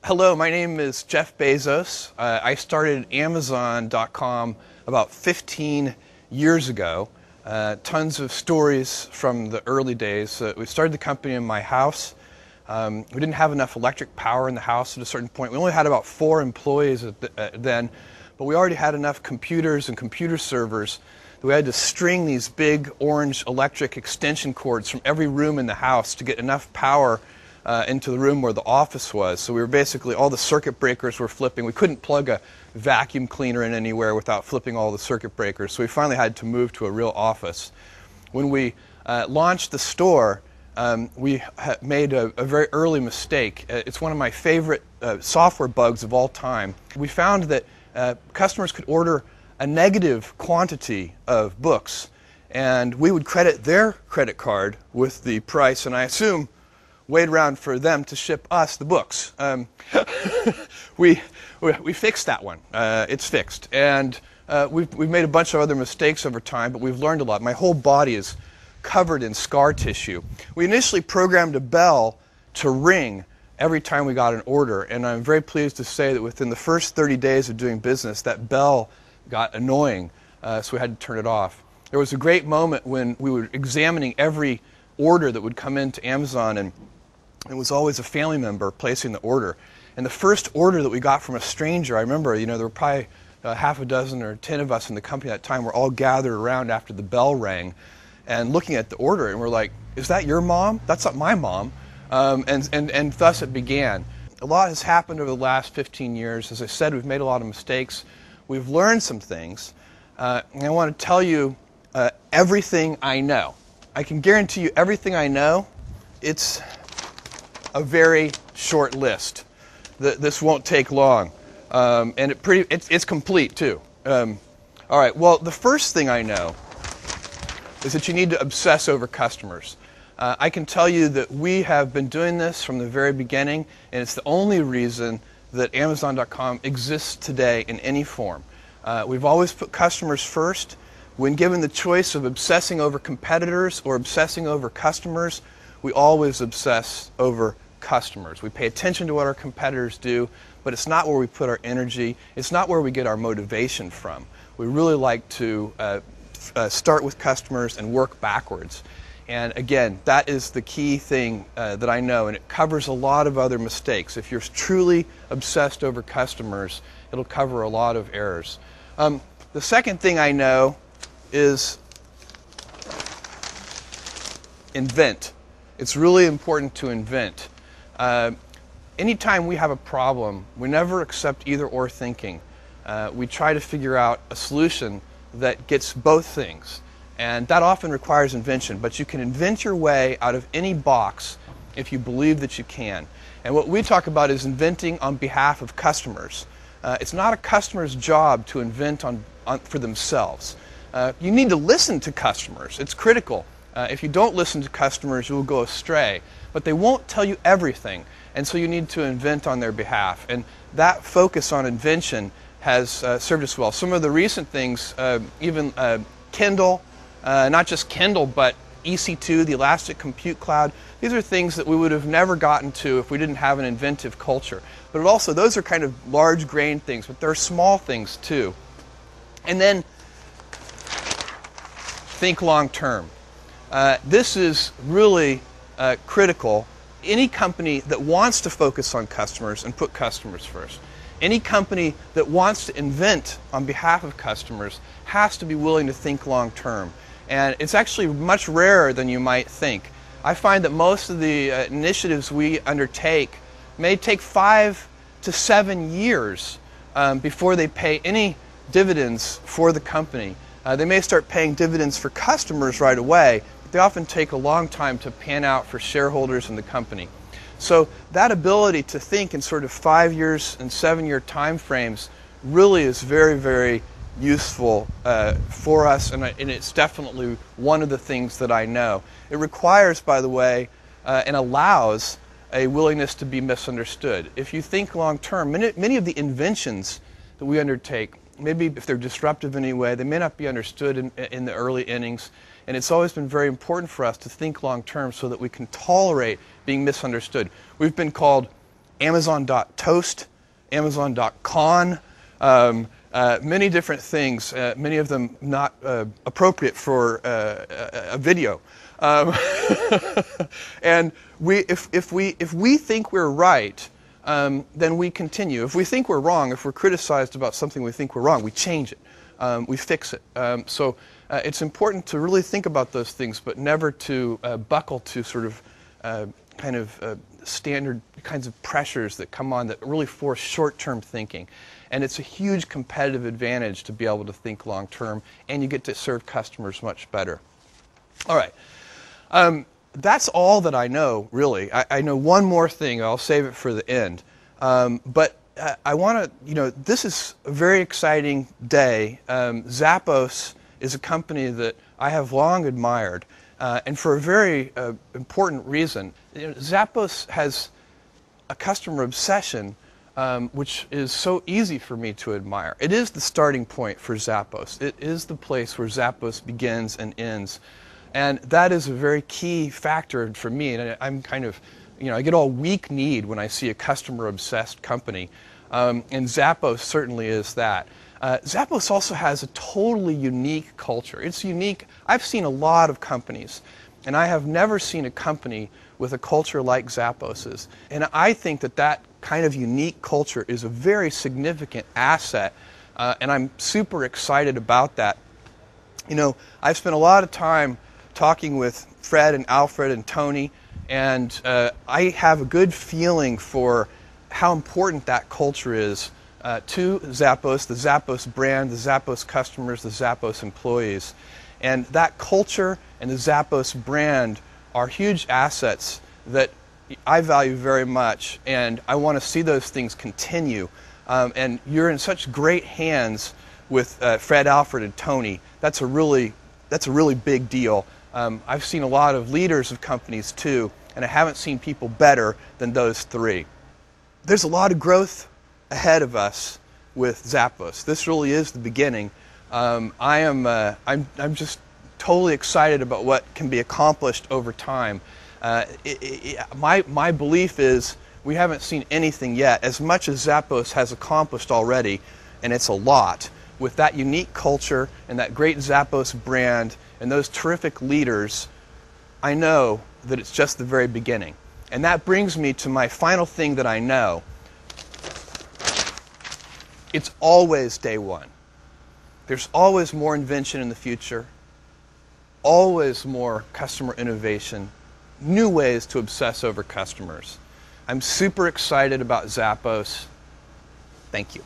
Hello, my name is Jeff Bezos. I started Amazon.com about 15 years ago. Tons of stories from the early days. We started the company in my house. We didn't have enough electric power in the house at a certain point. We only had about 4 employees then, but we already had enough computers and computer servers that we had to string these big orange electric extension cords from every room in the house to get enough power into the room where the office was. So we were basically, all the circuit breakers were flipping. We couldn't plug a vacuum cleaner in anywhere without flipping all the circuit breakers. So we finally had to move to a real office. When we launched the store, we made a very early mistake. It's one of my favorite software bugs of all time. We found that customers could order a negative quantity of books, and we would credit their credit card with the price, and I assume wait around for them to ship us the books. We fixed that one. It's fixed. And we've made a bunch of other mistakes over time, but we've learned a lot. My whole body is covered in scar tissue. We initially programmed a bell to ring every time we got an order, and I'm very pleased to say that within the first 30 days of doing business, that bell got annoying, so we had to turn it off. There was a great moment when we were examining every order that would come into Amazon, and it was always a family member placing the order. And the first order that we got from a stranger, I remember, there were probably half a dozen or 10 of us in the company at that time. We're all gathered around after the bell rang and looking at the order, and we're like, is that your mom? That's not my mom. And thus it began. A lot has happened over the last 15 years. As I said, we've made a lot of mistakes. We've learned some things. And I want to tell you everything I know. I can guarantee you everything I know. It's a very short list. This won't take long, and it's complete too. All right. Well, the first thing I know is that you need to obsess over customers. I can tell you that we have been doing this from the very beginning, and it's the only reason that Amazon.com exists today in any form. We've always put customers first. When given the choice of obsessing over competitors or obsessing over customers, we always obsess over customers. We pay attention to what our competitors do, but it's not where we put our energy. It's not where we get our motivation from. We really like to start with customers and work backwards. And again, that is the key thing that I know, and it covers a lot of other mistakes. If you're truly obsessed over customers, it'll cover a lot of errors. The second thing I know is invent. It's really important to invent. Anytime we have a problem, we never accept either or thinking. We try to figure out a solution that gets both things. And that often requires invention, but you can invent your way out of any box if you believe that you can. And what we talk about is inventing on behalf of customers. It's not a customer's job to invent for themselves. You need to listen to customers. It's critical. If you don't listen to customers, you will go astray. But they won't tell you everything, and so you need to invent on their behalf. And that focus on invention has served us well. Some of the recent things, even Kindle, not just Kindle, but EC2, the Elastic Compute Cloud, these are things that we would have never gotten to if we didn't have an inventive culture. But also, those are kind of large grain things, but there are small things too. And then, think long term. This is really critical. Any company that wants to focus on customers and put customers first, any company that wants to invent on behalf of customers has to be willing to think long term. And it's actually much rarer than you might think. I find that most of the initiatives we undertake may take 5 to 7 years before they pay any dividends for the company. They may start paying dividends for customers right away, but they often take a long time to pan out for shareholders in the company. So that ability to think in sort of 5 years and 7-year time frames really is very, very useful for us, and it's definitely one of the things that I know. It requires, by the way, and allows a willingness to be misunderstood. If you think long term, many of the inventions that we undertake, maybe if they're disruptive in any way, they may not be understood in the early innings. And it's always been very important for us to think long term so that we can tolerate being misunderstood. We've been called Amazon.toast, Amazon.con, many different things, many of them not appropriate for a video. And if we think we're right, then we continue. If we think we're wrong, if we're criticized about something we think we're wrong, we change it, we fix it. So it's important to really think about those things, but never to buckle to sort of standard kinds of pressures that come on that really force short-term thinking. And it's a huge competitive advantage to be able to think long-term, and you get to serve customers much better. All right. That's all that I know, really. I know one more thing. I'll save it for the end. But I want to, this is a very exciting day. Zappos is a company that I have long admired, and for a very important reason. Zappos has a customer obsession which is so easy for me to admire. It is the starting point for Zappos. It is the place where Zappos begins and ends. And that is a very key factor for me. And I'm kind of, I get all weak-kneed when I see a customer-obsessed company. And Zappos certainly is that. Zappos also has a totally unique culture. It's unique. I've seen a lot of companies, and I have never seen a company with a culture like Zappos's. And I think that that kind of unique culture is a very significant asset, and I'm super excited about that. I've spent a lot of time talking with Fred and Alfred and Tony, and I have a good feeling for how important that culture is to Zappos, the Zappos brand, the Zappos customers, the Zappos employees. And that culture and the Zappos brand are huge assets that I value very much, and I want to see those things continue. And you're in such great hands with Fred, Alfred, and Tony. That's a really big deal. I've seen a lot of leaders of companies too, and I haven't seen people better than those three. There's a lot of growth ahead of us with Zappos. This really is the beginning. I'm just totally excited about what can be accomplished over time. My belief is we haven't seen anything yet, as much as Zappos has accomplished already, and it's a lot. With that unique culture and that great Zappos brand and those terrific leaders, I know that it's just the very beginning. And that brings me to my final thing that I know. It's always day one. There's always more invention in the future, always more customer innovation, new ways to obsess over customers. I'm super excited about Zappos. Thank you.